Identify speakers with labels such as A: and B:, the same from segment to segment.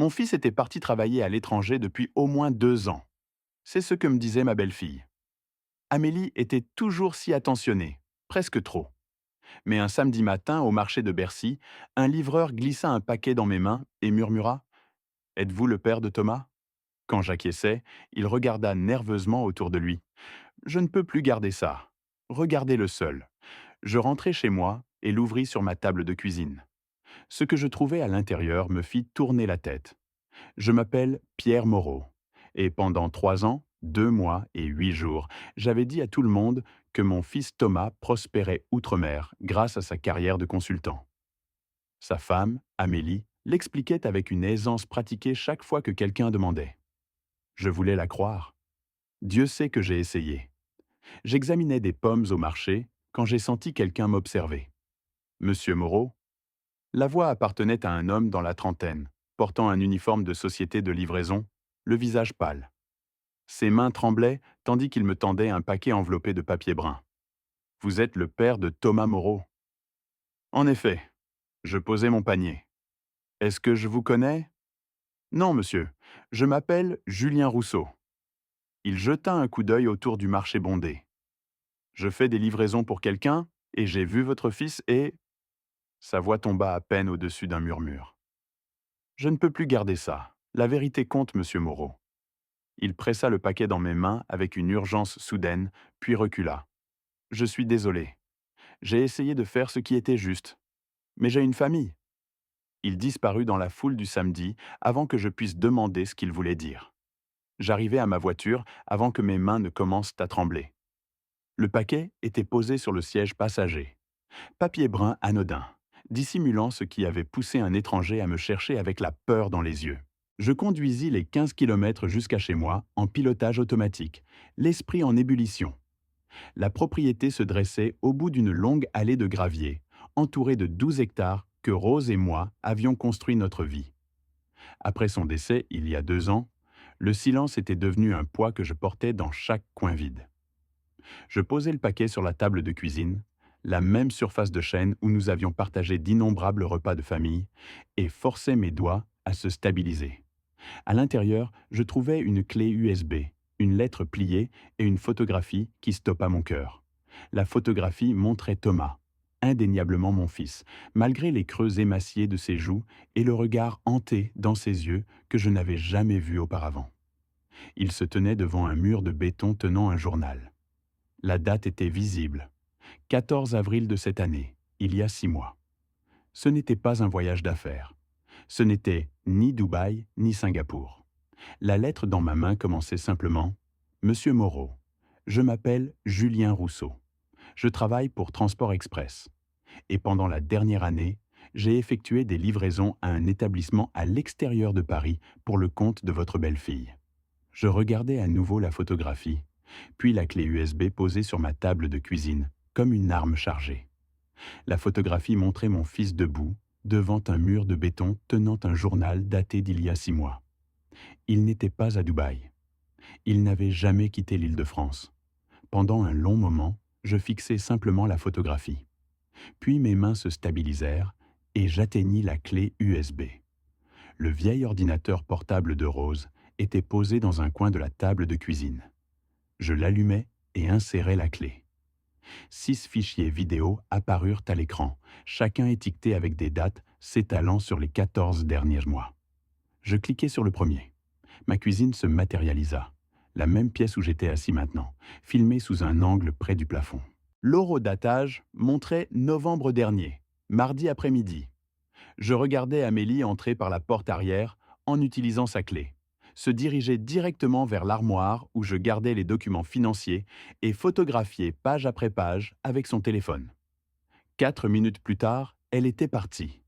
A: Mon fils était parti travailler à l'étranger depuis au moins 2 ans. C'est ce que me disait ma belle-fille. Amélie était toujours si attentionnée, presque trop. Mais un samedi matin, au marché de Bercy, un livreur glissa un paquet dans mes mains et murmura: Êtes-vous le père de Thomas? Quand j'acquiesçai, il regarda nerveusement autour de lui. Je ne peux plus garder ça. Regardez-le seul. Je rentrai chez moi et l'ouvris sur ma table de cuisine. Ce que je trouvais à l'intérieur me fit tourner la tête. Je m'appelle Pierre Moreau. Et pendant 3 ans, 2 mois et 8 jours, j'avais dit à tout le monde que mon fils Thomas prospérait outre-mer grâce à sa carrière de consultant. Sa femme, Amélie, l'expliquait avec une aisance pratiquée chaque fois que quelqu'un demandait. Je voulais la croire. Dieu sait que j'ai essayé. J'examinais des pommes au marché quand j'ai senti quelqu'un m'observer. Monsieur Moreau? La voix appartenait à un homme dans la trentaine, portant un uniforme de société de livraison, le visage pâle. Ses mains tremblaient tandis qu'il me tendait un paquet enveloppé de papier brun. Vous êtes le père de Thomas Moreau. En effet, je posai mon panier. Est-ce que je vous connais? Non, monsieur. Je m'appelle Julien Rousseau. Il jeta un coup d'œil autour du marché bondé. Je fais des livraisons pour quelqu'un, et j'ai vu votre fils et... Sa voix tomba à peine au-dessus d'un murmure. Je ne peux plus garder ça. La vérité compte, monsieur Moreau. Il pressa le paquet dans mes mains avec une urgence soudaine, puis recula. Je suis désolé. J'ai essayé de faire ce qui était juste. Mais j'ai une famille. Il disparut dans la foule du samedi avant que je puisse demander ce qu'il voulait dire. J'arrivai à ma voiture avant que mes mains ne commencent à trembler. Le paquet était posé sur le siège passager. Papier brun anodin, dissimulant ce qui avait poussé un étranger à me chercher avec la peur dans les yeux. Je conduisis les 15 kilomètres jusqu'à chez moi en pilotage automatique, l'esprit en ébullition. La propriété se dressait au bout d'une longue allée de gravier, entourée de 12 hectares que Rose et moi avions construit notre vie. Après son décès, il y a 2 ans, le silence était devenu un poids que je portais dans chaque coin vide. Je posai le paquet sur la table de cuisine, la même surface de chêne où nous avions partagé d'innombrables repas de famille, et forçai mes doigts à se stabiliser. À l'intérieur, je trouvai une clé USB, une lettre pliée et une photographie qui stoppa mon cœur. La photographie montrait Thomas, indéniablement mon fils, malgré les creux émaciés de ses joues et le regard hanté dans ses yeux que je n'avais jamais vu auparavant. Il se tenait devant un mur de béton tenant un journal. La date était visible. 14 avril de cette année, il y a 6 mois. Ce n'était pas un voyage d'affaires. Ce n'était ni Dubaï ni Singapour. La lettre dans ma main commençait simplement: Monsieur Moreau, je m'appelle Julien Rousseau. Je travaille pour Transport Express. Et pendant la dernière année, j'ai effectué des livraisons à un établissement à l'extérieur de Paris pour le compte de votre belle-fille. Je regardais à nouveau la photographie, puis la clé USB posée sur ma table de cuisine, comme une arme chargée. La photographie montrait mon fils debout, devant un mur de béton tenant un journal daté d'il y a 6 mois. Il n'était pas à Dubaï. Il n'avait jamais quitté l'Île-de-France. Pendant un long moment, je fixai simplement la photographie. Puis mes mains se stabilisèrent et j'atteignis la clé USB. Le vieil ordinateur portable de Rose était posé dans un coin de la table de cuisine. Je l'allumai et insérai la clé. 6 fichiers vidéo apparurent à l'écran, chacun étiqueté avec des dates s'étalant sur les 14 derniers mois. Je cliquai sur le premier. Ma cuisine se matérialisa. La même pièce où j'étais assis maintenant, filmée sous un angle près du plafond. L'horodatage montrait novembre dernier, mardi après-midi. Je regardais Amélie entrer par la porte arrière en utilisant sa clé, se diriger directement vers l'armoire où je gardais les documents financiers et photographier page après page avec son téléphone. 4 minutes plus tard, elle était partie.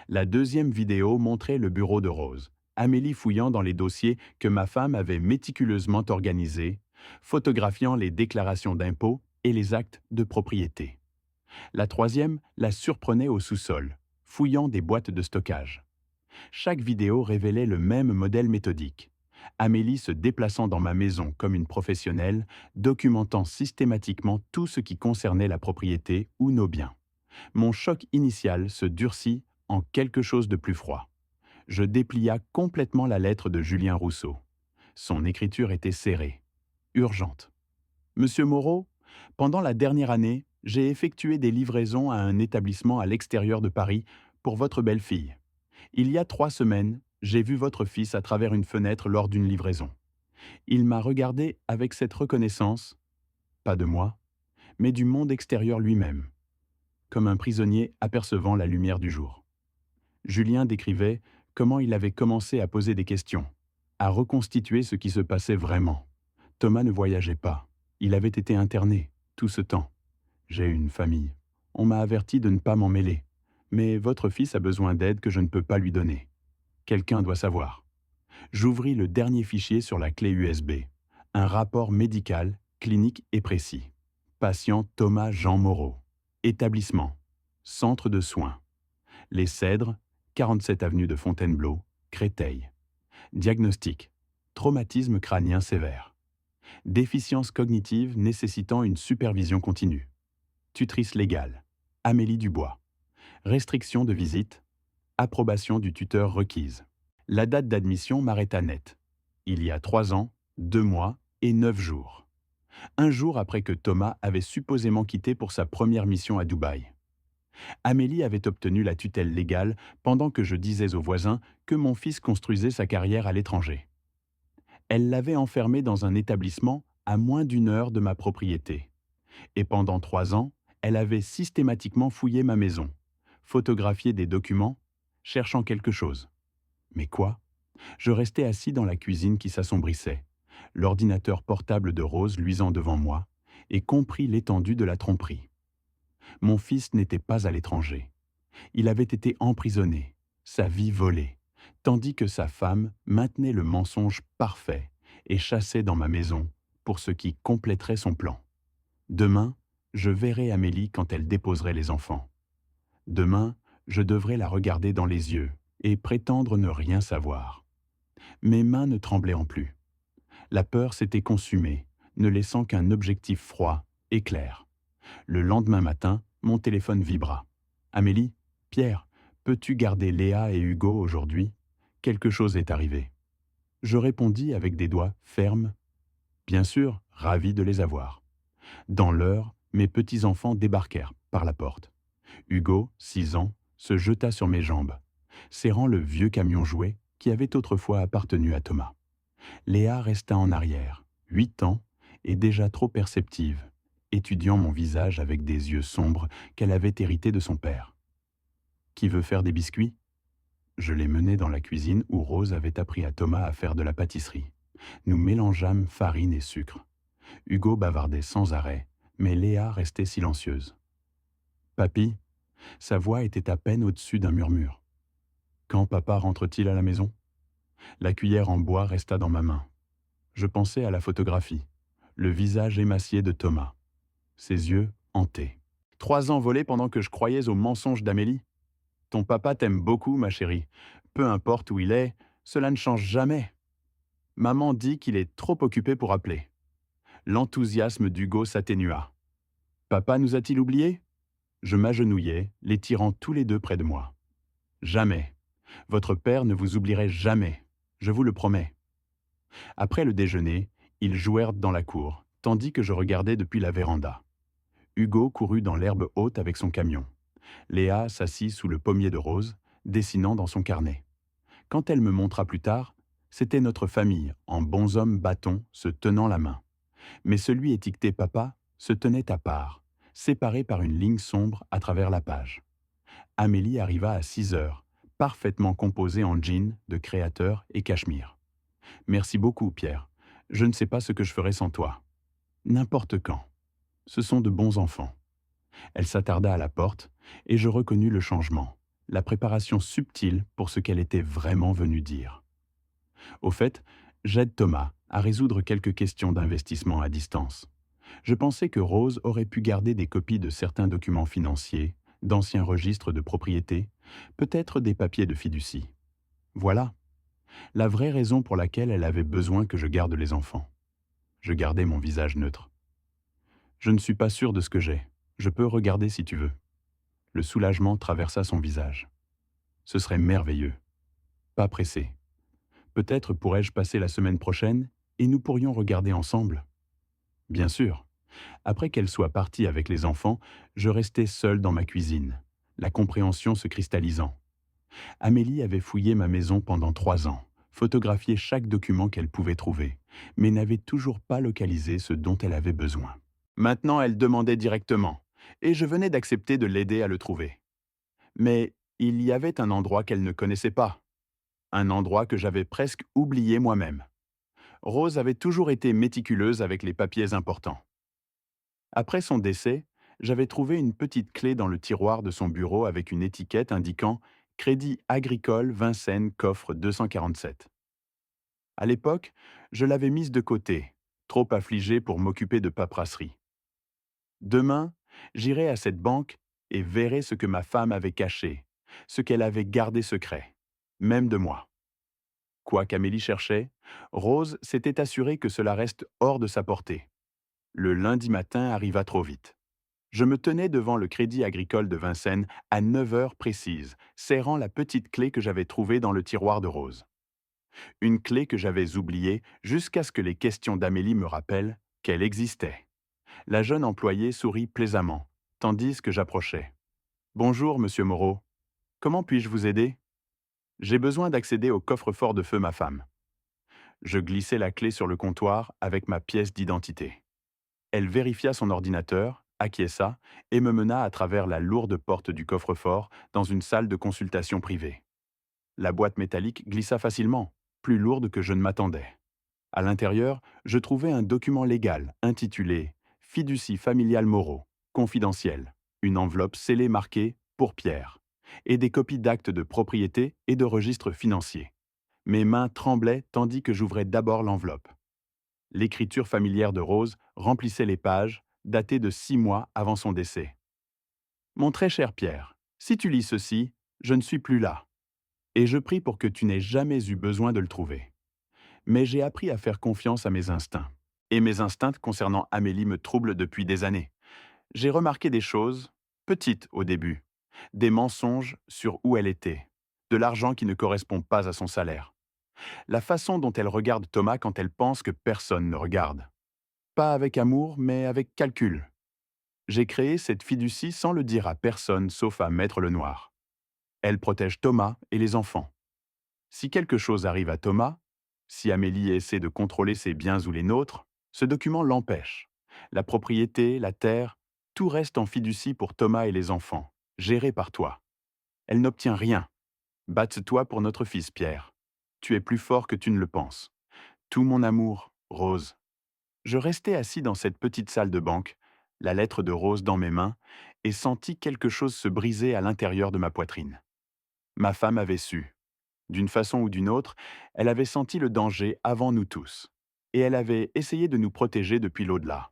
A: La deuxième vidéo montrait le bureau de Rose, Amélie fouillant dans les dossiers que ma femme avait méticuleusement organisés, photographiant les déclarations d'impôts et les actes de propriété. La troisième la surprenait au sous-sol, fouillant des boîtes de stockage. Chaque vidéo révélait le même modèle méthodique. Amélie se déplaçant dans ma maison comme une professionnelle, documentant systématiquement tout ce qui concernait la propriété ou nos biens. Mon choc initial se durcit en quelque chose de plus froid. Je déplia complètement la lettre de Julien Rousseau. Son écriture était serrée, urgente. Monsieur Moreau, pendant la dernière année, j'ai effectué des livraisons à un établissement à l'extérieur de Paris pour votre belle-fille. Il y a 3 semaines, j'ai vu votre fils à travers une fenêtre lors d'une livraison. Il m'a regardé avec cette reconnaissance, pas de moi, mais du monde extérieur lui-même, comme un prisonnier apercevant la lumière du jour. Julien décrivait comment il avait commencé à poser des questions, à reconstituer ce qui se passait vraiment. Thomas ne voyageait pas. Il avait été interné, tout ce temps. J'ai une famille. On m'a averti de ne pas m'en mêler. Mais votre fils a besoin d'aide que je ne peux pas lui donner. Quelqu'un doit savoir. J'ouvris le dernier fichier sur la clé USB. Un rapport médical, clinique et précis. Patient Thomas Jean Moreau. Établissement. Centre de soins. Les Cèdres, 47 avenue de Fontainebleau, Créteil. Diagnostic. Traumatisme crânien sévère. Déficience cognitive nécessitant une supervision continue. Tutrice légale. Amélie Dubois. Restriction de visite. Approbation du tuteur requise. La date d'admission m'arrêta net. Il y a 3 ans, 2 mois et 9 jours. Un jour après que Thomas avait supposément quitté pour sa première mission à Dubaï. Amélie avait obtenu la tutelle légale pendant que je disais aux voisins que mon fils construisait sa carrière à l'étranger. Elle l'avait enfermé dans un établissement à moins d'1 heure de ma propriété. Et pendant 3 ans, elle avait systématiquement fouillé ma maison, photographié des documents, cherchant quelque chose. Mais quoi? Je restais assis dans la cuisine qui s'assombrissait, l'ordinateur portable de Rose luisant devant moi, et compris l'étendue de la tromperie. Mon fils n'était pas à l'étranger. Il avait été emprisonné, sa vie volée, tandis que sa femme maintenait le mensonge parfait et chassait dans ma maison pour ce qui compléterait son plan. Demain, je verrai Amélie quand elle déposerait les enfants. Demain, je devrais la regarder dans les yeux et prétendre ne rien savoir. Mes mains ne tremblaient en plus. La peur s'était consumée, ne laissant qu'un objectif froid et clair. Le lendemain matin, mon téléphone vibra. « Amélie, Pierre, peux-tu garder Léa et Hugo aujourd'hui? Quelque chose est arrivé. » Je répondis avec des doigts fermes. Bien sûr, ravi de les avoir. Dans l'heure, mes petits-enfants débarquèrent par la porte. Hugo, 6 ans, se jeta sur mes jambes, serrant le vieux camion jouet qui avait autrefois appartenu à Thomas. Léa resta en arrière, 8 ans, et déjà trop perceptive, étudiant mon visage avec des yeux sombres qu'elle avait hérités de son père. « Qui veut faire des biscuits ?» Je les menai dans la cuisine où Rose avait appris à Thomas à faire de la pâtisserie. Nous mélangeâmes farine et sucre. Hugo bavardait sans arrêt, mais Léa restait silencieuse. « Papy ?» Sa voix était à peine au-dessus d'un murmure. « Quand papa rentre-t-il à la maison ?» La cuillère en bois resta dans ma main. Je pensais à la photographie, le visage émacié de Thomas, ses yeux hantés. 3 ans volés pendant que je croyais aux mensonges d'Amélie. Ton papa t'aime beaucoup, ma chérie. Peu importe où il est, cela ne change jamais. Maman dit qu'il est trop occupé pour appeler. L'enthousiasme d'Hugo s'atténua. Papa nous a-t-il oubliés? Je m'agenouillai, les tirant tous les deux près de moi. Jamais. Votre père ne vous oublierait jamais. Je vous le promets. Après le déjeuner, ils jouèrent dans la cour, tandis que je regardais depuis la véranda. Hugo courut dans l'herbe haute avec son camion. Léa s'assit sous le pommier de Rose, dessinant dans son carnet. Quand elle me montra plus tard, c'était notre famille, en bonshommes bâtons, se tenant la main. Mais celui étiqueté papa se tenait à part, séparé par une ligne sombre à travers la page. Amélie arriva à 6 heures, parfaitement composée en jean de créateur et cachemire. Merci beaucoup, Pierre. Je ne sais pas ce que je ferais sans toi. N'importe quand. Ce sont de bons enfants. Elle s'attarda à la porte, et je reconnus le changement, la préparation subtile pour ce qu'elle était vraiment venue dire. Au fait, j'aide Thomas à résoudre quelques questions d'investissement à distance. Je pensais que Rose aurait pu garder des copies de certains documents financiers, d'anciens registres de propriété, peut-être des papiers de fiducie. Voilà. La vraie raison pour laquelle elle avait besoin que je garde les enfants. Je gardais mon visage neutre. Je ne suis pas sûr de ce que j'ai. Je peux regarder si tu veux. Le soulagement traversa son visage. Ce serait merveilleux. Pas pressé. Peut-être pourrais-je passer la semaine prochaine et nous pourrions regarder ensemble. Bien sûr. Après qu'elle soit partie avec les enfants, je restais seul dans ma cuisine, la compréhension se cristallisant. Amélie avait fouillé ma maison pendant 3 ans, photographié chaque document qu'elle pouvait trouver, mais n'avait toujours pas localisé ce dont elle avait besoin. Maintenant, elle demandait directement, et je venais d'accepter de l'aider à le trouver. Mais il y avait un endroit qu'elle ne connaissait pas, un endroit que j'avais presque oublié moi-même. Rose avait toujours été méticuleuse avec les papiers importants. Après son décès, j'avais trouvé une petite clé dans le tiroir de son bureau avec une étiquette indiquant Crédit agricole Vincennes coffre 247. À l'époque, je l'avais mise de côté, trop affligée pour m'occuper de paperasserie. Demain, j'irai à cette banque et verrai ce que ma femme avait caché, ce qu'elle avait gardé secret, même de moi. Quoi qu'Amélie cherchait, Rose s'était assurée que cela reste hors de sa portée. Le lundi matin arriva trop vite. Je me tenais devant le Crédit agricole de Vincennes à 9 heures précises, serrant la petite clé que j'avais trouvée dans le tiroir de Rose. Une clé que j'avais oubliée jusqu'à ce que les questions d'Amélie me rappellent qu'elle existait. La jeune employée sourit plaisamment, tandis que j'approchais. Bonjour, monsieur Moreau. Comment puis-je vous aider? J'ai besoin d'accéder au coffre-fort de feu ma femme. Je glissai la clé sur le comptoir avec ma pièce d'identité. Elle vérifia son ordinateur, acquiesça et me mena à travers la lourde porte du coffre-fort dans une salle de consultation privée. La boîte métallique glissa facilement, plus lourde que je ne m'attendais. À l'intérieur, je trouvai un document légal intitulé Fiducie familiale Moreau, confidentiel, une enveloppe scellée marquée pour Pierre, et des copies d'actes de propriété et de registres financiers. Mes mains tremblaient tandis que j'ouvrais d'abord l'enveloppe. L'écriture familière de Rose remplissait les pages, datées de 6 mois avant son décès. Mon très cher Pierre, si tu lis ceci, je ne suis plus là, et je prie pour que tu n'aies jamais eu besoin de le trouver. Mais j'ai appris à faire confiance à mes instincts. Et mes instincts concernant Amélie me troublent depuis des années. J'ai remarqué des choses, petites au début, des mensonges sur où elle était, de l'argent qui ne correspond pas à son salaire, la façon dont elle regarde Thomas quand elle pense que personne ne regarde. Pas avec amour, mais avec calcul. J'ai créé cette fiducie sans le dire à personne sauf à Maître Lenoir. Elle protège Thomas et les enfants. Si quelque chose arrive à Thomas, si Amélie essaie de contrôler ses biens ou les nôtres, ce document l'empêche. La propriété, la terre, tout reste en fiducie pour Thomas et les enfants, géré par toi. Elle n'obtient rien. Batte-toi pour notre fils, Pierre. Tu es plus fort que tu ne le penses. Tout mon amour, Rose. Je restais assis dans cette petite salle de banque, la lettre de Rose dans mes mains, et sentis quelque chose se briser à l'intérieur de ma poitrine. Ma femme avait su. D'une façon ou d'une autre, elle avait senti le danger avant nous tous, et elle avait essayé de nous protéger depuis l'au-delà.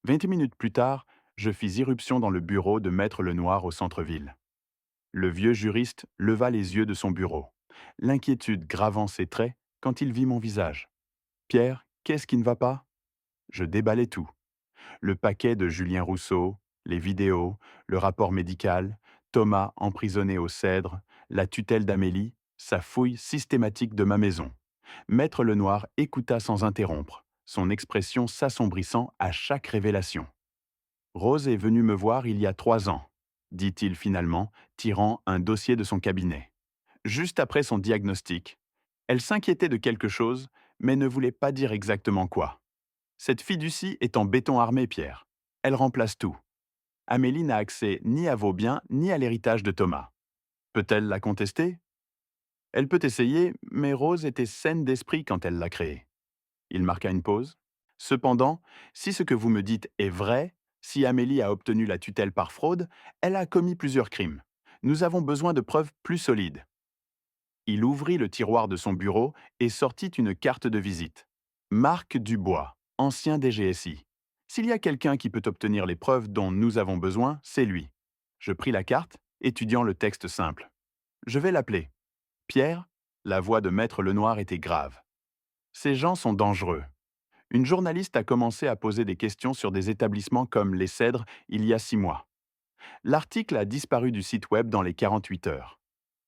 A: 20 minutes plus tard, je fis irruption dans le bureau de Maître Lenoir au centre-ville. Le vieux juriste leva les yeux de son bureau, l'inquiétude gravant ses traits quand il vit mon visage. Pierre, qu'est-ce qui ne va pas? Je déballai tout. Le paquet de Julien Rousseau, les vidéos, le rapport médical, Thomas emprisonné au Cèdre, la tutelle d'Amélie, sa fouille systématique de ma maison. Maître Lenoir écouta sans interrompre, son expression s'assombrissant à chaque révélation. Rose est venue me voir il y a 3 ans, dit-il finalement, tirant un dossier de son cabinet. Juste après son diagnostic. Elle s'inquiétait de quelque chose, mais ne voulait pas dire exactement quoi. Cette fiducie est en béton armé, Pierre. Elle remplace tout. Amélie n'a accès ni à vos biens, ni à l'héritage de Thomas. Peut-elle la contester? Elle peut essayer, mais Rose était saine d'esprit quand elle l'a créée. Il marqua une pause. Cependant, si ce que vous me dites est vrai, si Amélie a obtenu la tutelle par fraude, elle a commis plusieurs crimes. Nous avons besoin de preuves plus solides. Il ouvrit le tiroir de son bureau et sortit une carte de visite. Marc Dubois, ancien DGSI. S'il y a quelqu'un qui peut obtenir les preuves dont nous avons besoin, c'est lui. Je pris la carte, étudiant le texte simple. Je vais l'appeler. Pierre, la voix de Maître Lenoir était grave. Ces gens sont dangereux. Une journaliste a commencé à poser des questions sur des établissements comme les Cèdres il y a 6 mois. L'article a disparu du site web dans les 48 heures.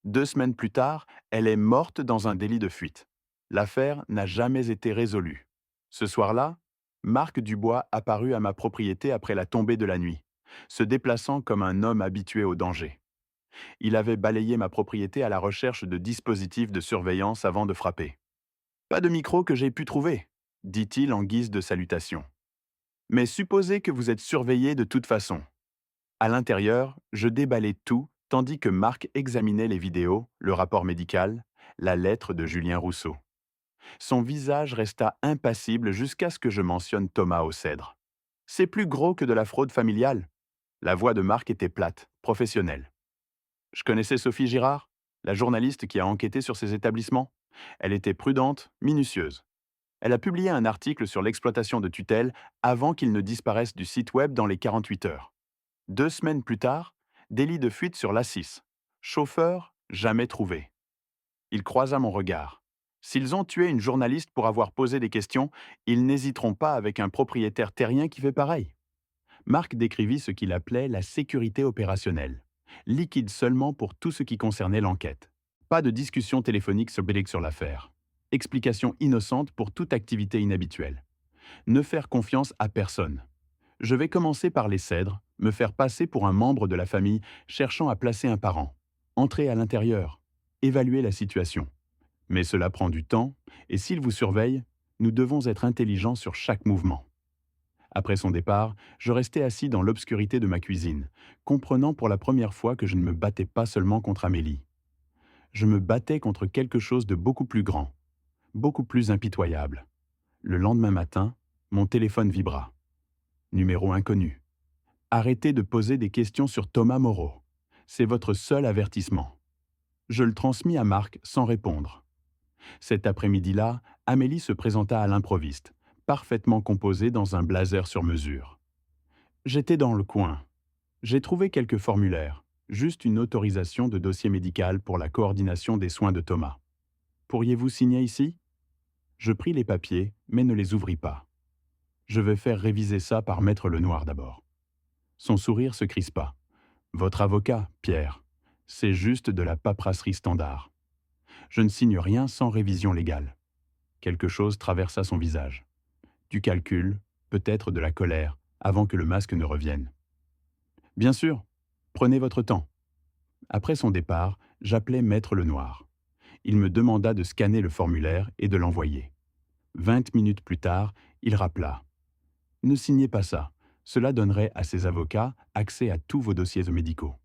A: 2 semaines plus tard, elle est morte dans un délit de fuite. L'affaire n'a jamais été résolue. Ce soir-là, Marc Dubois apparut à ma propriété après la tombée de la nuit, se déplaçant comme un homme habitué au danger. Il avait balayé ma propriété à la recherche de dispositifs de surveillance avant de frapper. Pas de micro que j'ai pu trouver, dit-il en guise de salutation. Mais supposez que vous êtes surveillé de toute façon. À l'intérieur, je déballais tout tandis que Marc examinait les vidéos, le rapport médical, la lettre de Julien Rousseau. Son visage resta impassible jusqu'à ce que je mentionne Thomas au cèdre. C'est plus gros que de la fraude familiale. La voix de Marc était plate, professionnelle. Je connaissais Sophie Girard, la journaliste qui a enquêté sur ces établissements. Elle était prudente, minutieuse. Elle a publié un article sur l'exploitation de tutelle avant qu'il ne disparaisse du site web dans les 48 heures. 2 semaines plus tard, délit de fuite sur l'A6. Chauffeur, jamais trouvé. Il croisa mon regard. S'ils ont tué une journaliste pour avoir posé des questions, ils n'hésiteront pas avec un propriétaire terrien qui fait pareil. Marc décrivit ce qu'il appelait la sécurité opérationnelle, liquide seulement pour tout ce qui concernait l'enquête. Pas de discussion téléphonique sur l'affaire. Explication innocente pour toute activité inhabituelle. Ne faire confiance à personne. Je vais commencer par les cèdres, me faire passer pour un membre de la famille cherchant à placer un parent. Entrer à l'intérieur. Évaluer la situation. Mais cela prend du temps, et s'il vous surveille, nous devons être intelligents sur chaque mouvement. Après son départ, je restais assis dans l'obscurité de ma cuisine, comprenant pour la première fois que je ne me battais pas seulement contre Amélie. Je me battais contre quelque chose de beaucoup plus grand, beaucoup plus impitoyable. Le lendemain matin, mon téléphone vibra. Numéro inconnu. Arrêtez de poser des questions sur Thomas Moreau. C'est votre seul avertissement. Je le transmis à Marc sans répondre. Cet après-midi-là, Amélie se présenta à l'improviste, parfaitement composée dans un blazer sur mesure. J'étais dans le coin. J'ai trouvé quelques formulaires, juste une autorisation de dossier médical pour la coordination des soins de Thomas. Pourriez-vous signer ici? Je pris les papiers, mais ne les ouvris pas. Je vais faire réviser ça par Maître Lenoir d'abord. Son sourire se crispa. Votre avocat, Pierre, c'est juste de la paperasserie standard. Je ne signe rien sans révision légale. Quelque chose traversa son visage. Du calcul, peut-être de la colère, avant que le masque ne revienne. Bien sûr, prenez votre temps. Après son départ, j'appelai Maître Lenoir. Il me demanda de scanner le formulaire et de l'envoyer. 20 minutes plus tard, il rappela. Ne signez pas ça. Cela donnerait à ses avocats accès à tous vos dossiers médicaux.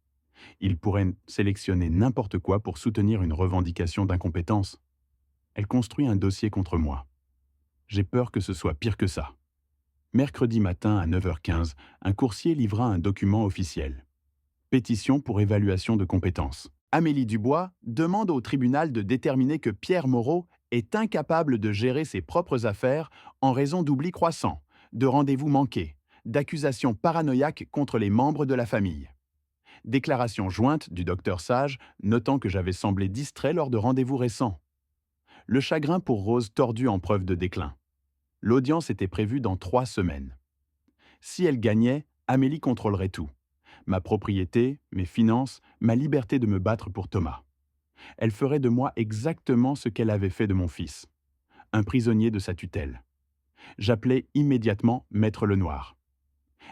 A: Ils pourraient sélectionner n'importe quoi pour soutenir une revendication d'incompétence. Elle construit un dossier contre moi. J'ai peur que ce soit pire que ça. Mercredi matin à 9h15, un coursier livra un document officiel. Pétition pour évaluation de compétences. Amélie Dubois demande au tribunal de déterminer que Pierre Moreau est incapable de gérer ses propres affaires en raison d'oubli croissant, de rendez-vous manqués, d'accusations paranoïaques contre les membres de la famille. Déclaration jointe du docteur Sage, notant que j'avais semblé distrait lors de rendez-vous récents. Le chagrin pour Rose tordu en preuve de déclin. L'audience était prévue dans 3 semaines. Si elle gagnait, Amélie contrôlerait tout. Ma propriété, mes finances, ma liberté de me battre pour Thomas. Elle ferait de moi exactement ce qu'elle avait fait de mon fils. Un prisonnier de sa tutelle. J'appelai immédiatement Maître Lenoir.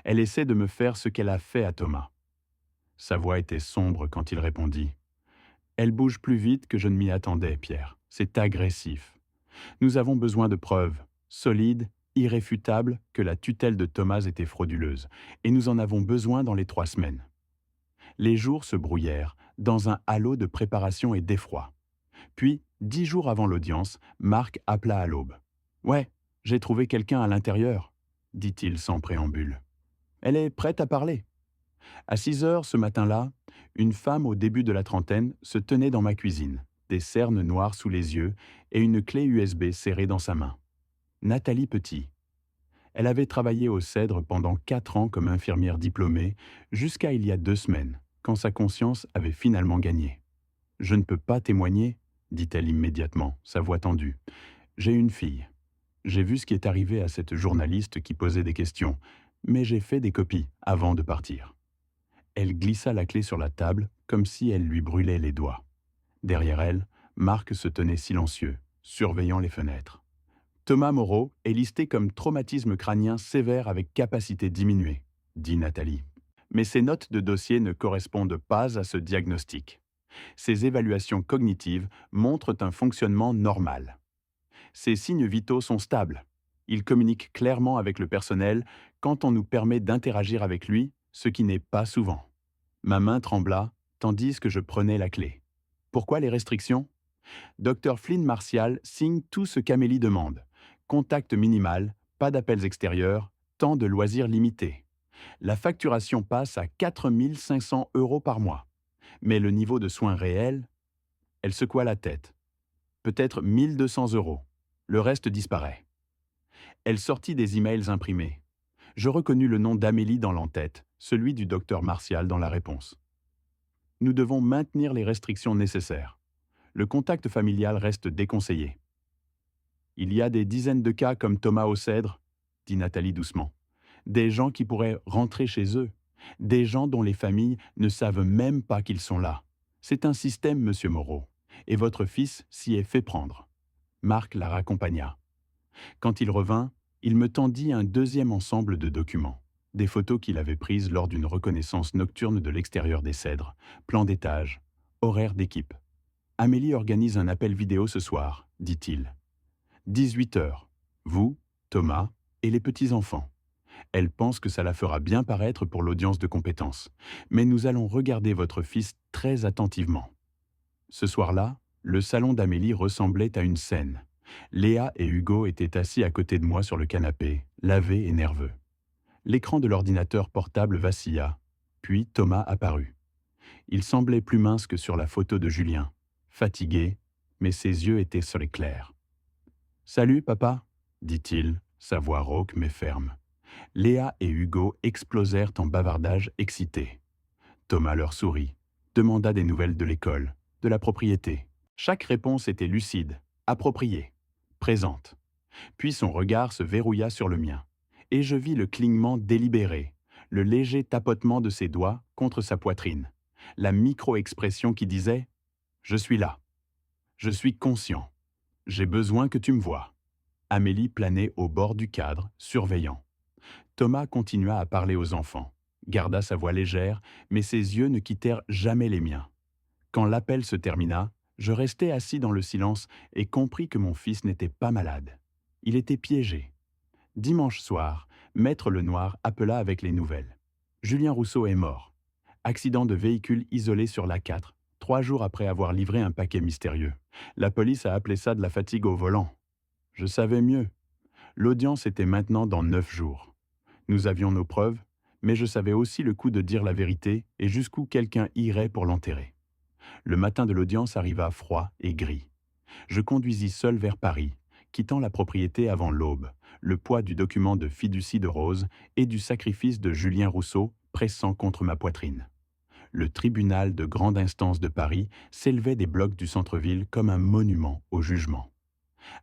A: Elle essaie de me faire ce qu'elle a fait à Thomas. Sa voix était sombre quand il répondit. Elle bouge plus vite que je ne m'y attendais, Pierre. C'est agressif. Nous avons besoin de preuves, solides, irréfutables, que la tutelle de Thomas était frauduleuse, et nous en avons besoin dans les 3 semaines. Les jours se brouillèrent, dans un halo de préparation et d'effroi. Puis, 10 jours avant l'audience, Marc appela à l'aube. « Ouais, j'ai trouvé quelqu'un à l'intérieur, » dit-il sans préambule. « Elle est prête à parler. » À 6 heures ce matin-là, une femme au début de la trentaine se tenait dans ma cuisine, des cernes noires sous les yeux et une clé USB serrée dans sa main. Nathalie Petit. Elle avait travaillé au Cèdre pendant 4 ans comme infirmière diplômée, jusqu'à il y a 2 semaines, quand sa conscience avait finalement gagné. « Je ne peux pas témoigner, » dit-elle immédiatement, sa voix tendue. « J'ai une fille. J'ai vu ce qui est arrivé à cette journaliste qui posait des questions, mais j'ai fait des copies avant de partir. » Elle glissa la clé sur la table, comme si elle lui brûlait les doigts. Derrière elle, Marc se tenait silencieux, surveillant les fenêtres. Thomas Moreau est listé comme traumatisme crânien sévère avec capacité diminuée, dit Nathalie. Mais ces notes de dossier ne correspondent pas à ce diagnostic. Ces évaluations cognitives montrent un fonctionnement normal. Ces signes vitaux sont stables. Il communique clairement avec le personnel quand on nous permet d'interagir avec lui, ce qui n'est pas souvent. Ma main trembla, tandis que je prenais la clé. Pourquoi les restrictions? Dr Flynn Martial signe tout ce qu'Amélie demande. Contact minimal, pas d'appels extérieurs, temps de loisirs limité. La facturation passe à 4 500 € par mois. Mais le niveau de soins réel, elle secoua la tête. Peut-être 1 200 €. Le reste disparaît. Elle sortit des emails imprimés. Je reconnus le nom d'Amélie dans l'entête, celui du docteur Martial dans la réponse. Nous devons maintenir les restrictions nécessaires. Le contact familial reste déconseillé. Il y a des dizaines de cas comme Thomas au Cèdre, dit Nathalie doucement. Des gens qui pourraient rentrer chez eux. Des gens dont les familles ne savent même pas qu'ils sont là. C'est un système, monsieur Moreau. Et votre fils s'y est fait prendre. Marc la raccompagna. Quand il revint, il me tendit un deuxième ensemble de documents. Des photos qu'il avait prises lors d'une reconnaissance nocturne de l'extérieur des Cèdres, plan d'étage, horaire d'équipe. Amélie organise un appel vidéo ce soir, dit-il. 18 heures. Vous, Thomas et les petits-enfants. Elle pense que ça la fera bien paraître pour l'audience de compétences. Mais nous allons regarder votre fils très attentivement. Ce soir-là, le salon d'Amélie ressemblait à une scène. Léa et Hugo étaient assis à côté de moi sur le canapé, lavés et nerveux. L'écran de l'ordinateur portable vacilla, puis Thomas apparut. Il semblait plus mince que sur la photo de Julien, fatigué, mais ses yeux étaient sur clairs. « Salut, papa » dit-il, sa voix rauque mais ferme. Léa et Hugo explosèrent en bavardage excité. Thomas leur sourit, demanda des nouvelles de l'école, de la propriété. Chaque réponse était lucide, appropriée, présente. Puis son regard se verrouilla sur le mien, et je vis le clignement délibéré, le léger tapotement de ses doigts contre sa poitrine, la micro-expression qui disait « Je suis là, je suis conscient, j'ai besoin que tu me vois ». Amélie planait au bord du cadre, surveillant. Thomas continua à parler aux enfants, garda sa voix légère, mais ses yeux ne quittèrent jamais les miens. Quand l'appel se termina, je restai assis dans le silence et compris que mon fils n'était pas malade. Il était piégé. Dimanche soir, Maître Lenoir appela avec les nouvelles. Julien Rousseau est mort. Accident de véhicule isolé sur l'A4, 3 jours après avoir livré un paquet mystérieux. La police a appelé ça de la fatigue au volant. Je savais mieux. L'audience était maintenant dans 9 jours. Nous avions nos preuves, mais je savais aussi le coup de dire la vérité et jusqu'où quelqu'un irait pour l'enterrer. Le matin de l'audience arriva froid et gris. Je conduisis seul vers Paris, quittant la propriété avant l'aube, le poids du document de fiducie de Rose et du sacrifice de Julien Rousseau pressant contre ma poitrine. Le tribunal de grande instance de Paris s'élevait des blocs du centre-ville comme un monument au jugement.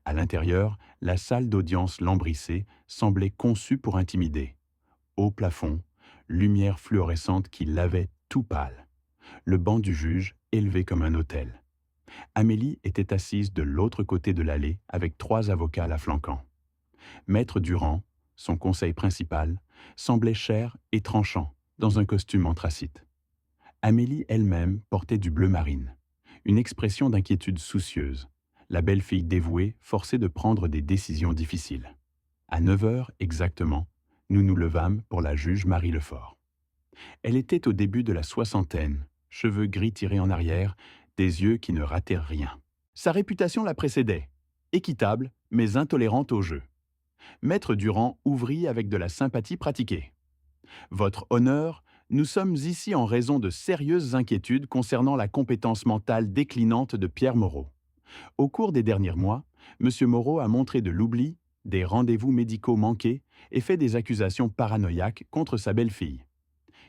A: À l'intérieur, la salle d'audience lambrissée semblait conçue pour intimider. Haut plafond, lumière fluorescente qui lavait tout pâle. Le banc du juge élevé comme un autel. Amélie était assise de l'autre côté de l'allée avec 3 avocats la flanquant. Maître Durand, son conseil principal, semblait cher et tranchant dans un costume anthracite. Amélie elle-même portait du bleu marine, une expression d'inquiétude soucieuse, la belle-fille dévouée forcée de prendre des décisions difficiles. À 9 heures exactement, nous nous levâmes pour la juge Marie Lefort. Elle était au début de la soixantaine, cheveux gris tirés en arrière, des yeux qui ne ratèrent rien. Sa réputation la précédait, équitable mais intolérante au jeu. Maître Durand ouvrit avec de la sympathie pratiquée. « Votre honneur, nous sommes ici en raison de sérieuses inquiétudes concernant la compétence mentale déclinante de Pierre Moreau. Au cours des derniers mois, M. Moreau a montré de l'oubli, des rendez-vous médicaux manqués et fait des accusations paranoïaques contre sa belle-fille.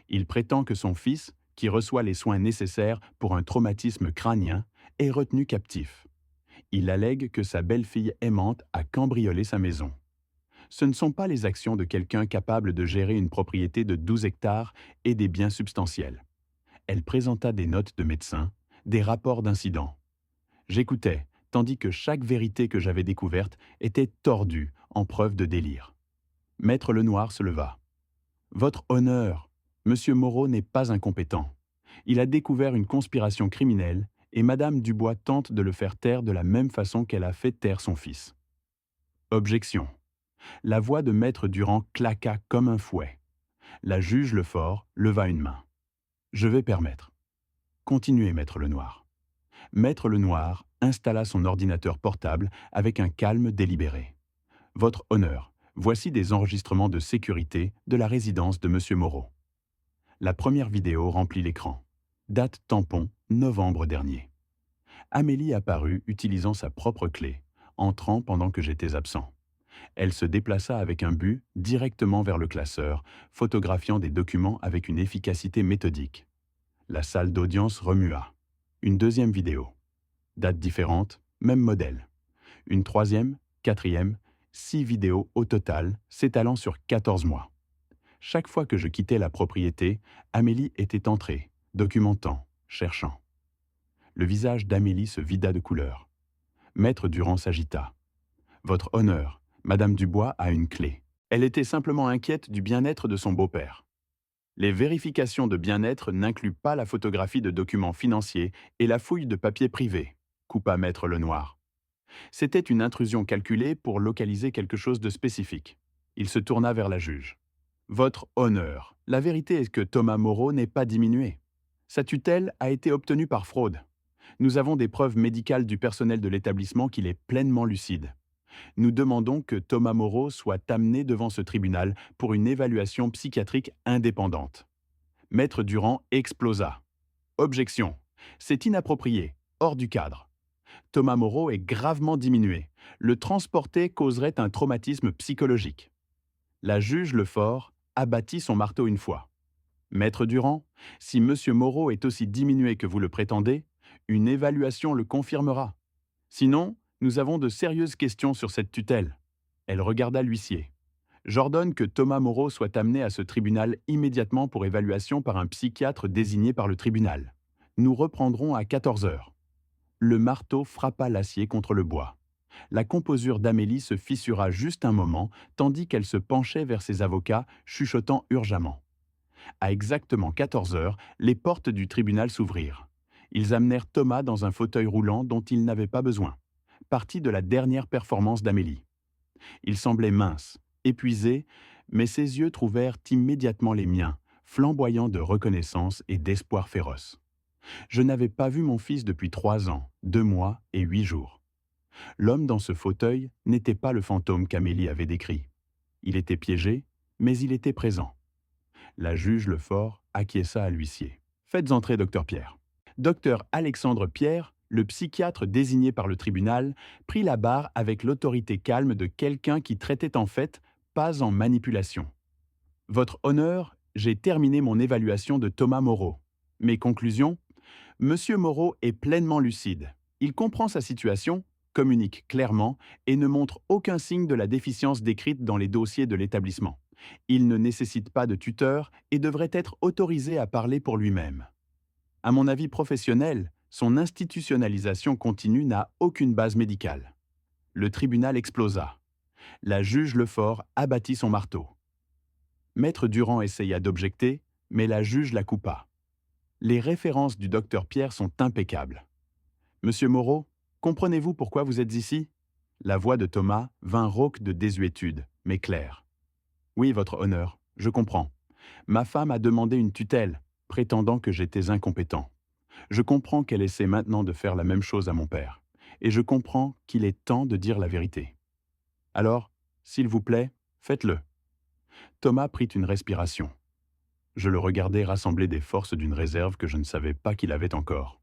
A: Il prétend que son fils, qui reçoit les soins nécessaires pour un traumatisme crânien, est retenu captif. Il allègue que sa belle-fille aimante a cambriolé sa maison. Ce ne sont pas les actions de quelqu'un capable de gérer une propriété de 12 hectares et des biens substantiels. Elle présenta des notes de médecins, des rapports d'incidents. J'écoutais, tandis que chaque vérité que j'avais découverte était tordue en preuve de délire. Maître Lenoir se leva. Votre honneur, Monsieur Moreau n'est pas incompétent. Il a découvert une conspiration criminelle et Madame Dubois tente de le faire taire de la même façon qu'elle a fait taire son fils. Objection. La voix de Maître Durand claqua comme un fouet. La juge Lefort leva une main. Je vais permettre. Continuez, Maître Lenoir. Maître Lenoir installa son ordinateur portable avec un calme délibéré. Votre honneur, voici des enregistrements de sécurité de la résidence de Monsieur Moreau. La première vidéo remplit l'écran. Date tampon, novembre dernier. Amélie apparut utilisant sa propre clé, entrant pendant que j'étais absent. Elle se déplaça avec un but directement vers le classeur, photographiant des documents avec une efficacité méthodique. La salle d'audience remua. Une deuxième vidéo. Date différente, même modèle. Une troisième, quatrième, 6 vidéos au total, s'étalant sur 14 mois. Chaque fois que je quittais la propriété, Amélie était entrée, documentant, cherchant. Le visage d'Amélie se vida de couleur. Maître Durand s'agita. Votre honneur, Madame Dubois a une clé. Elle était simplement inquiète du bien-être de son beau-père. Les vérifications de bien-être n'incluent pas la photographie de documents financiers et la fouille de papiers privés, coupa Maître Lenoir. C'était une intrusion calculée pour localiser quelque chose de spécifique. Il se tourna vers la juge. Votre honneur, la vérité est que Thomas Moreau n'est pas diminué. Sa tutelle a été obtenue par fraude. Nous avons des preuves médicales du personnel de l'établissement qu'il est pleinement lucide. Nous demandons que Thomas Moreau soit amené devant ce tribunal pour une évaluation psychiatrique indépendante. Maître Durand explosa. Objection. C'est inapproprié, hors du cadre. Thomas Moreau est gravement diminué. Le transporter causerait un traumatisme psychologique. La juge Lefort abattit son marteau une fois. Maître Durand, si M. Moreau est aussi diminué que vous le prétendez, une évaluation le confirmera. Sinon, nous avons de sérieuses questions sur cette tutelle. Elle regarda l'huissier. J'ordonne que Thomas Moreau soit amené à ce tribunal immédiatement pour évaluation par un psychiatre désigné par le tribunal. Nous reprendrons à 14 heures. Le marteau frappa l'acier contre le bois. La composure d'Amélie se fissura juste un moment, tandis qu'elle se penchait vers ses avocats, chuchotant urgemment. À exactement 14 heures, les portes du tribunal s'ouvrirent. Ils amenèrent Thomas dans un fauteuil roulant dont il n'avait pas besoin, partie de la dernière performance d'Amélie. Il semblait mince, épuisé, mais ses yeux trouvèrent immédiatement les miens, flamboyants de reconnaissance et d'espoir féroce. Je n'avais pas vu mon fils depuis 3 ans, 2 mois et 8 jours. L'homme dans ce fauteuil n'était pas le fantôme qu'Amélie avait décrit. Il était piégé, mais il était présent. La juge Lefort acquiesça à l'huissier. Faites entrer Dr Pierre. Dr Alexandre Pierre, le psychiatre désigné par le tribunal, prit la barre avec l'autorité calme de quelqu'un qui traitait en fait, pas en manipulation. Votre honneur, j'ai terminé mon évaluation de Thomas Moreau. Mes conclusions? Monsieur Moreau est pleinement lucide. Il comprend sa situation, communique clairement et ne montre aucun signe de la déficience décrite dans les dossiers de l'établissement. Il ne nécessite pas de tuteur et devrait être autorisé à parler pour lui-même. À mon avis professionnel, son institutionnalisation continue n'a aucune base médicale. Le tribunal explosa. La juge Lefort abattit son marteau. Maître Durand essaya d'objecter, mais la juge la coupa. Les références du docteur Pierre sont impeccables. Monsieur Moreau, comprenez-vous pourquoi vous êtes ici? La voix de Thomas vint rauque de désuétude, mais claire. Oui, votre honneur, je comprends. Ma femme a demandé une tutelle, prétendant que j'étais incompétent. Je comprends qu'elle essaie maintenant de faire la même chose à mon père, et je comprends qu'il est temps de dire la vérité. Alors, s'il vous plaît, faites-le. Thomas prit une respiration. Je le regardais rassembler des forces d'une réserve que je ne savais pas qu'il avait encore.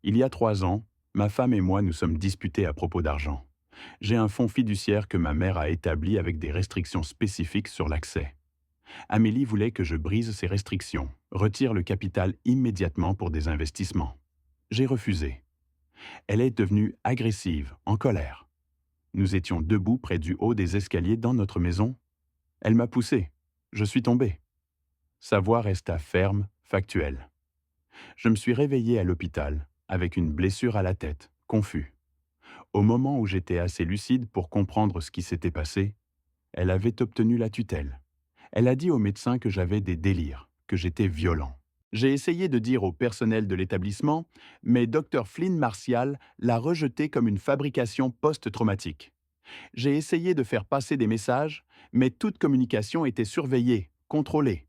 A: Il y a 3 ans, ma femme et moi nous sommes disputés à propos d'argent. J'ai un fonds fiduciaire que ma mère a établi avec des restrictions spécifiques sur l'accès. Amélie voulait que je brise ces restrictions, retire le capital immédiatement pour des investissements. J'ai refusé. Elle est devenue agressive, en colère. Nous étions debout près du haut des escaliers dans notre maison. Elle m'a poussé. Je suis tombé. Sa voix resta ferme, factuelle. Je me suis réveillé à l'hôpital, avec une blessure à la tête, confus. Au moment où j'étais assez lucide pour comprendre ce qui s'était passé, elle avait obtenu la tutelle. Elle a dit au médecin que j'avais des délires, que j'étais violent. J'ai essayé de dire au personnel de l'établissement, mais Dr Flynn Martial l'a rejeté comme une fabrication post-traumatique. J'ai essayé de faire passer des messages, mais toute communication était surveillée, contrôlée.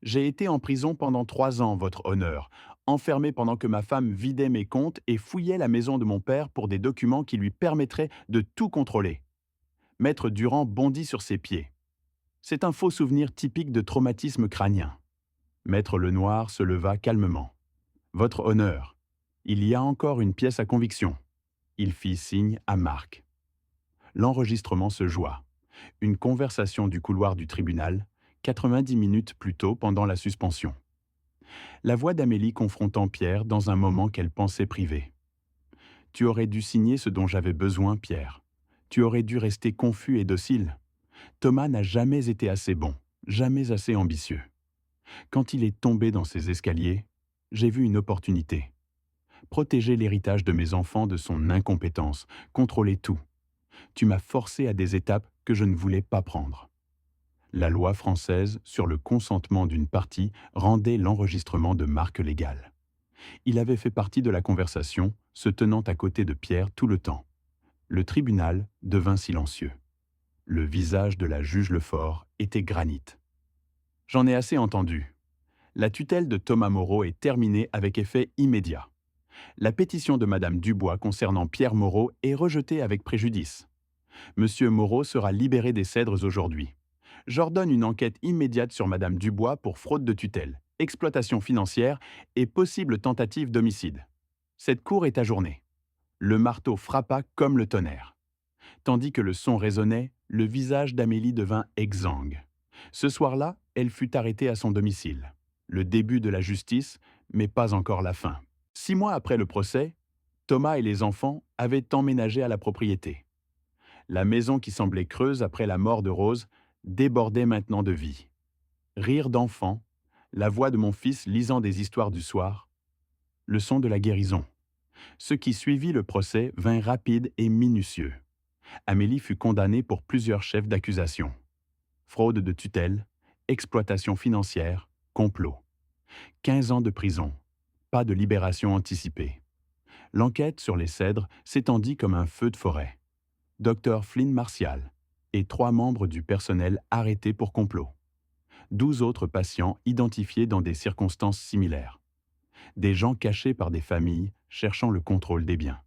A: J'ai été en prison pendant 3 ans, votre honneur, enfermé pendant que ma femme vidait mes comptes et fouillait la maison de mon père pour des documents qui lui permettraient de tout contrôler. Maître Durand bondit sur ses pieds. C'est un faux souvenir typique de traumatisme crânien. Maître Lenoir se leva calmement. Votre honneur, il y a encore une pièce à conviction. Il fit signe à Marc. L'enregistrement se joua. Une conversation du couloir du tribunal, 90 minutes plus tôt pendant la suspension. La voix d'Amélie confrontant Pierre dans un moment qu'elle pensait privé. Tu aurais dû signer ce dont j'avais besoin, Pierre. Tu aurais dû rester confus et docile. Thomas n'a jamais été assez bon, jamais assez ambitieux. Quand il est tombé dans ces escaliers, j'ai vu une opportunité. Protéger l'héritage de mes enfants de son incompétence, contrôler tout. Tu m'as forcé à des étapes que je ne voulais pas prendre. La loi française sur le consentement d'une partie rendait l'enregistrement de marque légale. Il avait fait partie de la conversation, se tenant à côté de Pierre tout le temps. Le tribunal devint silencieux. Le visage de la juge Lefort était granit. J'en ai assez entendu. La tutelle de Thomas Moreau est terminée avec effet immédiat. La pétition de Madame Dubois concernant Pierre Moreau est rejetée avec préjudice. Monsieur Moreau sera libéré des cèdres aujourd'hui. J'ordonne une enquête immédiate sur Madame Dubois pour fraude de tutelle, exploitation financière et possible tentative d'homicide. Cette cour est ajournée. Le marteau frappa comme le tonnerre. Tandis que le son résonnait, le visage d'Amélie devint exsangue. Ce soir-là, elle fut arrêtée à son domicile. Le début de la justice, mais pas encore la fin. 6 mois après le procès, Thomas et les enfants avaient emménagé à la propriété. La maison qui semblait creuse après la mort de Rose débordait maintenant de vie. Rire d'enfant, la voix de mon fils lisant des histoires du soir, le son de la guérison. Ce qui suivit le procès vint rapide et minutieux. Amélie fut condamnée pour plusieurs chefs d'accusation. Fraude de tutelle, exploitation financière, complot. 15 ans de prison, pas de libération anticipée. L'enquête sur les cèdres s'étendit comme un feu de forêt. Dr Flynn Martial et 3 membres du personnel arrêtés pour complot. 12 autres patients identifiés dans des circonstances similaires. Des gens cachés par des familles cherchant le contrôle des biens.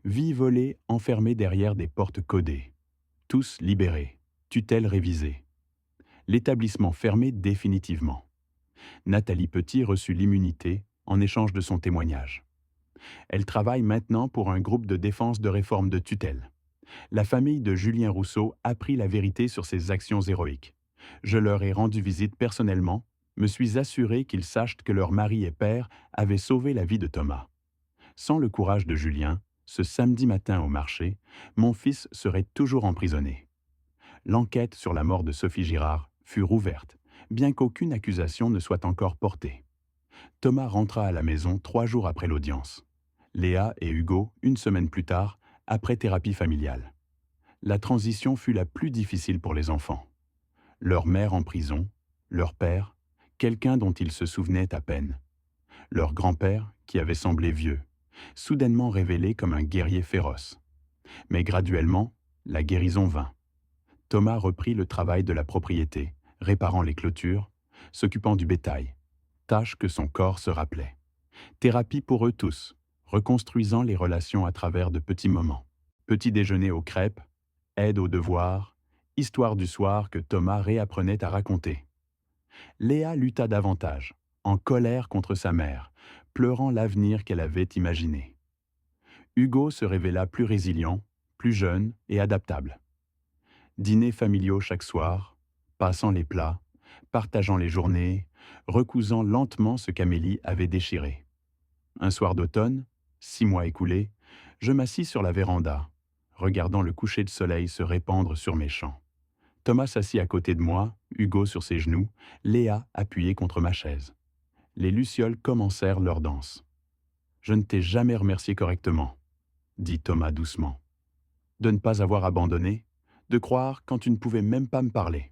A: Vies volées enfermées derrière des portes codées. Tous libérés, tutelle révisée. L'établissement fermé définitivement. Nathalie Petit reçut l'immunité en échange de son témoignage. Elle travaille maintenant pour un groupe de défense de réforme de tutelle. La famille de Julien Rousseau apprit la vérité sur ses actions héroïques. Je leur ai rendu visite personnellement, me suis assuré qu'ils sachent que leur mari et père avaient sauvé la vie de Thomas. Sans le courage de Julien, ce samedi matin au marché, mon fils serait toujours emprisonné. L'enquête sur la mort de Sophie Girard fut rouverte, bien qu'aucune accusation ne soit encore portée. Thomas rentra à la maison 3 jours après l'audience. Léa et Hugo, une semaine plus tard, après thérapie familiale. La transition fut la plus difficile pour les enfants. Leur mère en prison, leur père, quelqu'un dont ils se souvenaient à peine. Leur grand-père, qui avait semblé vieux, soudainement révélé comme un guerrier féroce. Mais graduellement, la guérison vint. Thomas reprit le travail de la propriété, réparant les clôtures, s'occupant du bétail, tâche que son corps se rappelait. Thérapie pour eux tous, reconstruisant les relations à travers de petits moments. Petit déjeuner aux crêpes, aide aux devoirs, histoire du soir que Thomas réapprenait à raconter. Léa lutta davantage, en colère contre sa mère, pleurant l'avenir qu'elle avait imaginé. Hugo se révéla plus résilient, plus jeune et adaptable. Dîners familiaux chaque soir, passant les plats, partageant les journées, recousant lentement ce qu'Amélie avait déchiré. Un soir d'automne, 6 mois écoulés, je m'assis sur la véranda, regardant le coucher de soleil se répandre sur mes champs. Thomas s'assit à côté de moi, Hugo sur ses genoux, Léa appuyée contre ma chaise. Les lucioles commencèrent leur danse. Je ne t'ai jamais remercié correctement. dit Thomas doucement. De ne pas avoir abandonné, de croire quand tu ne pouvais même pas me parler.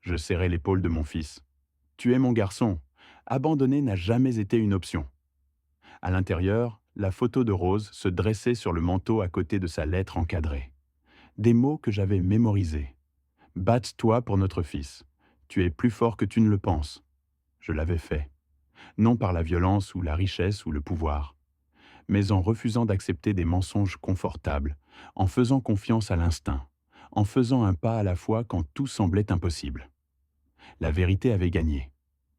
A: Je serrai l'épaule de mon fils. Tu es mon garçon. Abandonner n'a jamais été une option. À l'intérieur, la photo de Rose se dressait sur le manteau à côté de sa lettre encadrée. Des mots que j'avais mémorisés. Batte-toi pour notre fils. Tu es plus fort que tu ne le penses. Je l'avais fait. Non par la violence ou la richesse ou le pouvoir, mais en refusant d'accepter des mensonges confortables, en faisant confiance à l'instinct, en faisant un pas à la fois quand tout semblait impossible. La vérité avait gagné.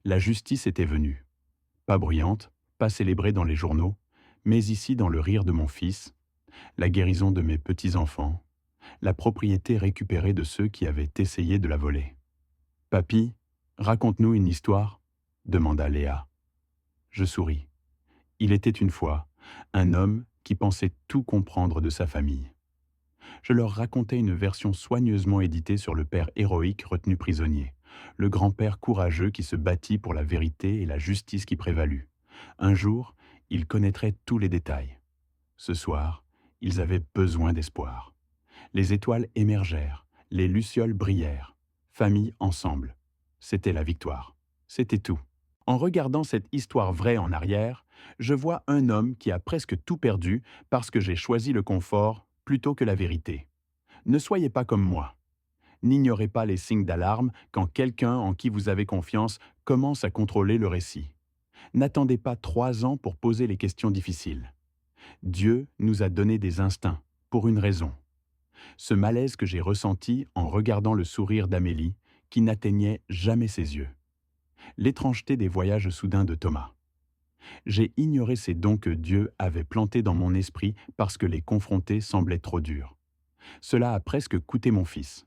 A: La justice était venue. Pas bruyante, pas célébrée dans les journaux, mais ici dans le rire de mon fils, la guérison de mes petits-enfants, la propriété récupérée de ceux qui avaient essayé de la voler. Papy, raconte-nous une histoire, demanda Léa. Je souris. Il était une fois un homme qui pensait tout comprendre de sa famille. Je leur racontais une version soigneusement éditée sur le père héroïque retenu prisonnier, le grand-père courageux qui se battit pour la vérité et la justice qui prévalut. Un jour, ils connaîtraient tous les détails. Ce soir, ils avaient besoin d'espoir. Les étoiles émergèrent, les lucioles brillèrent. Famille ensemble. C'était la victoire. C'était tout. En regardant cette histoire vraie en arrière, je vois un homme qui a presque tout perdu parce que j'ai choisi le confort plutôt que la vérité. Ne soyez pas comme moi. N'ignorez pas les signes d'alarme quand quelqu'un en qui vous avez confiance commence à contrôler le récit. N'attendez pas 3 ans pour poser les questions difficiles. Dieu nous a donné des instincts, pour une raison. Ce malaise que j'ai ressenti en regardant le sourire d'Amélie, qui n'atteignait jamais ses yeux. L'étrangeté des voyages soudains de Thomas. J'ai ignoré ces dons que Dieu avait plantés dans mon esprit parce que les confronter semblait trop dur. Cela a presque coûté mon fils.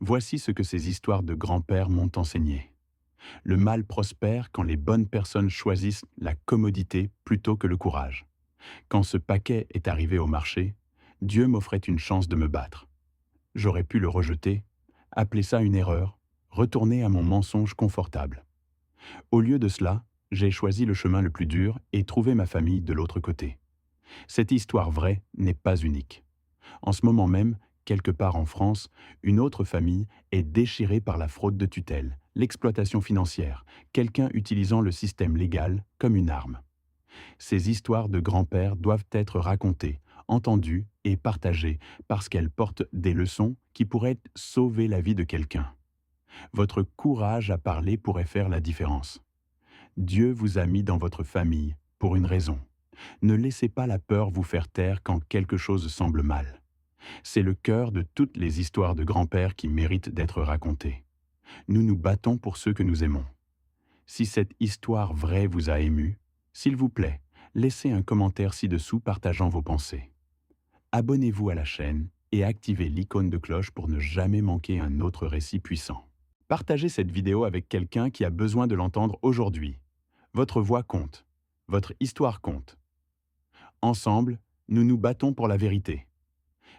A: Voici ce que ces histoires de grand-père m'ont enseigné. Le mal prospère quand les bonnes personnes choisissent la commodité plutôt que le courage. Quand ce paquet est arrivé au marché, Dieu m'offrait une chance de me battre. J'aurais pu le rejeter, appeler ça une erreur, retourner à mon mensonge confortable. Au lieu de cela, j'ai choisi le chemin le plus dur et trouvé ma famille de l'autre côté. Cette histoire vraie n'est pas unique. En ce moment même, quelque part en France, une autre famille est déchirée par la fraude de tutelle, l'exploitation financière, quelqu'un utilisant le système légal comme une arme. Ces histoires de grands-pères doivent être racontées, entendues et partagées parce qu'elles portent des leçons qui pourraient sauver la vie de quelqu'un. Votre courage à parler pourrait faire la différence. Dieu vous a mis dans votre famille pour une raison. Ne laissez pas la peur vous faire taire quand quelque chose semble mal. C'est le cœur de toutes les histoires de grands-pères qui méritent d'être racontées. Nous nous battons pour ceux que nous aimons. Si cette histoire vraie vous a ému, s'il vous plaît, laissez un commentaire ci-dessous partageant vos pensées. Abonnez-vous à la chaîne et activez l'icône de cloche pour ne jamais manquer un autre récit puissant. Partagez cette vidéo avec quelqu'un qui a besoin de l'entendre aujourd'hui. Votre voix compte. Votre histoire compte. Ensemble, nous nous battons pour la vérité.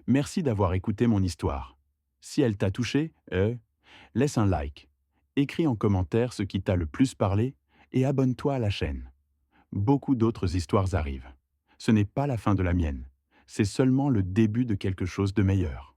A: Merci d'avoir écouté mon histoire. Si elle t'a touché, laisse un like. Écris en commentaire ce qui t'a le plus parlé et abonne-toi à la chaîne. Beaucoup d'autres histoires arrivent. Ce n'est pas la fin de la mienne. C'est seulement le début de quelque chose de meilleur.